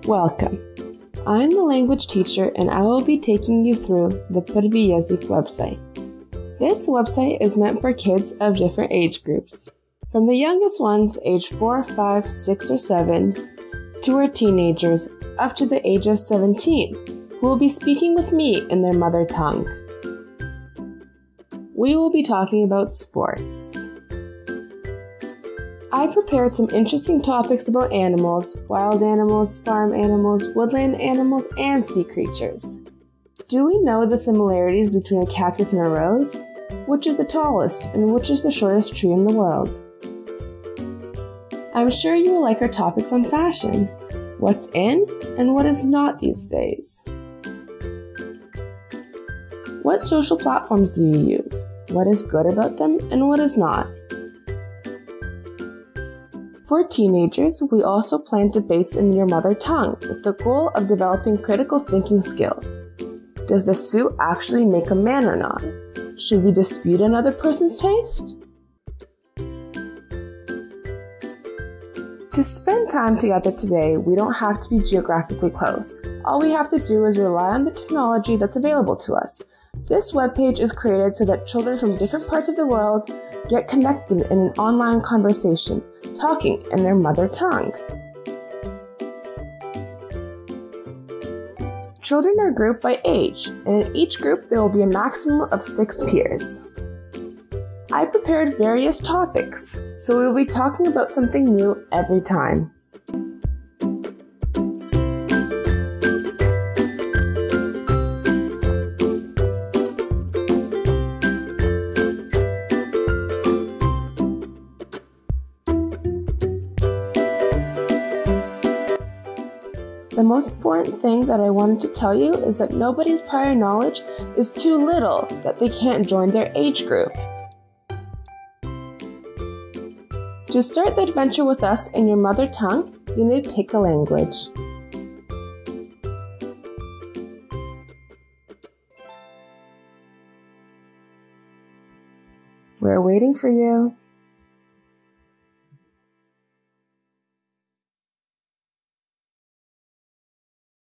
Welcome. I'm the language teacher and I will be taking you through the Prvi jezik website. This website is meant for kids of different age groups, from the youngest ones aged 4, 5, 6, or 7, to our teenagers up to the age of 17, who will be speaking with me in their mother tongue. We will be talking about sports. I prepared some interesting topics about animals, wild animals, farm animals, woodland animals, and sea creatures. Do we know the similarities between a cactus and a rose? Which is the tallest and which is the shortest tree in the world? I'm sure you will like our topics on fashion, what's in and what is not these days. What social platforms do you use? What is good about them and what is not? For teenagers, we also plan debates in your mother tongue with the goal of developing critical thinking skills. Does the suit actually make a man or not? Should we dispute another person's taste? To spend time together today, we don't have to be geographically close. All we have to do is rely on the technology that's available to us. This webpage is created so that children from different parts of the world get connected in an online conversation, talking in their mother tongue. Children are grouped by age, and in each group there will be a maximum of 6 peers. I prepared various topics, so we will be talking about something new every time. The most important thing that I wanted to tell you is that nobody's prior knowledge is too little that they can't join their age group. To start the adventure with us in your mother tongue, you need to pick a language. We're waiting for you.